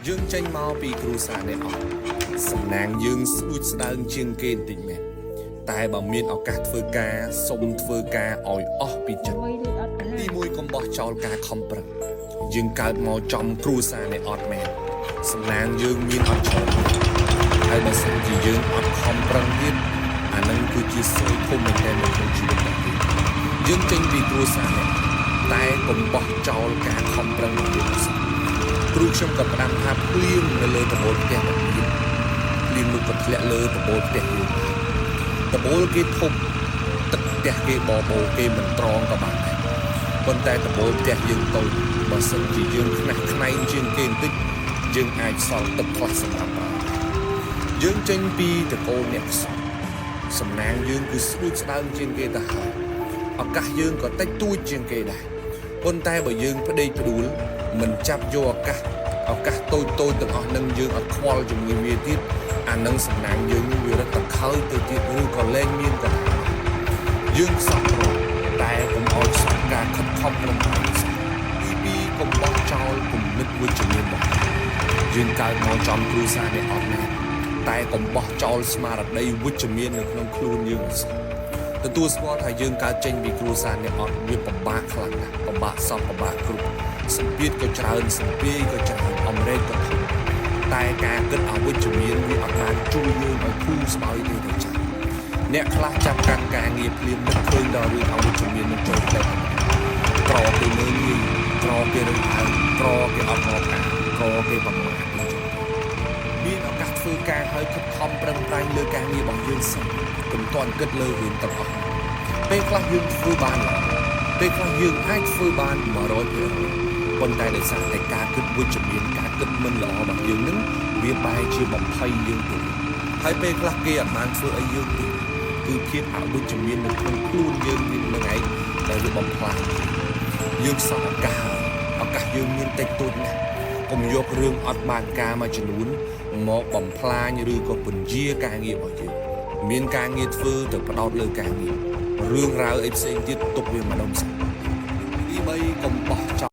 យើងចេញមកពីគ្រួសារនេះអស់សំណាងយើងស្ដួចស្ដើងជាងគេបន្តិចមែនតែបើមានឱកាសធ្វើការសុំធ្វើការឲ្យអស់ពីចិត្តទីមួយកុំបោះចោលការខំប្រឹងយើងកើតមកចំគ្រួសារនេះអត់មែនសំណាងយើងមានអត់ច្រើនហើយបើសិនជាយើងអត់ខំប្រឹងទៀតអានឹងគឺជាសួយធំមែនតែនៅក្នុងជីវិតរបស់យើងចេញពីគ្រួសារនេះតែកុំបោះចោលការខំប្រឹងរបស់យើងគ្រូខ្ញុំក៏ផ្ដាំថាភ្លៀងនៅលើដំបូលផ្ទះរបស់យើងភ្លៀងនោះក៏ធ្លាក់លើដំបូលផ្ទះយើងដំបូលគេធំទឹកផ្ទះគេបបោគេមិនត្រង់ក៏បានដែរប៉ុន្តែដំបូលផ្ទះយើងតូចបើសិនជាយើងខ្នះខ្នែងជាងគេបន្តិចយើងអាចសល់ទឹកខ្លះសម្រាប់ប្រើយើងចេញពីតកូលអ្នកខ្សោយសំណាងយើងគឺស្ដួចស្ដើងជាងគេទៅហើយឱកាសយើងក៏តិចតួចជាងគេដែរប៉ុន្តែបើយើងផ្ដេកផ្ដួលមិនចាប់យកឱកាសតូចទាំងអស់នឹងយើងអត់ខ្វល់ជាមួយវាទៀតអានឹងសំណាងយើងវារត់ទៅខើទៅទៀតឬក៏លែងមានក៏យើងខ្សត់រត់តែកុំឲ្យខ្សត់ការខិតខំប្រឹងប្រែងទីពីរកុំបោះចោលគំនិតវិជ្ជមានរបស់យើងកើតមកចំគ្រួសារនេះអត់ណាតែកុំបោះចោលស្មារតីវិជ្ជមាននៅក្នុងខ្លួនយើងទទួលស្គាល់ថាយើងកើតចេញពីគ្រួសារនេះអត់វាពិបាកខ្លាំងណាស់ពិបាកសពពិបាកគ្រប់សម្ពាធក៏ច្រើនសម្ពាយក៏ច្រើនអំរែកក៏ធំតែការគិតអវិជ្ជមានវាអត់បានជួយយើងឲ្យធូរស្បើយទេទេចា៎អ្នកខ្លះចាប់កាន់ការងារភ្លាមនឹកឃើញដល់រឿងអវិជ្ជមាននឹងចូលទៅក្រគេមើលងាយក្រគេរំអើលក្រគេអត់មកការក្រគេបំមាស់មានឱកាសធ្វើការហើយខិតខំប្រឹងប្រែងលើការងាររបស់យើងសិនកុំទាន់គិតលើរឿងទាំងអស់ពេលខ្លះយើងធ្វើបានល្អពេលខ្លះយើងអាចធ្វើបាន 100% ប៉ុន្តែដោយសារតែការគិតវិជ្ជមានការគិតមិនល្អរបស់យើងនឹងវាបែរជាបំភ័យយើងទៅហើយពេលខ្លះគេអត់បានធ្វើឲ្យយើងទេគឺភាពអវិជ្ជមាននៅក្នុងខ្លួនយើងមាននឹងឯងដែលវាបំផ្លាញយើងខ្សោយឱកាសយើងមានតិចតួចណាស់កុំយករឿងអត់បានការមួយចំនួនមកបំផ្លាញឬក៏ពន្យាការងាររបស់យើងមានការងារធ្វើទៅផ្ដោតលើការងាររឿងរ៉ាវអីផ្សេងទៀតទុកវាម្ដងសិនទី3កុំបោះចោល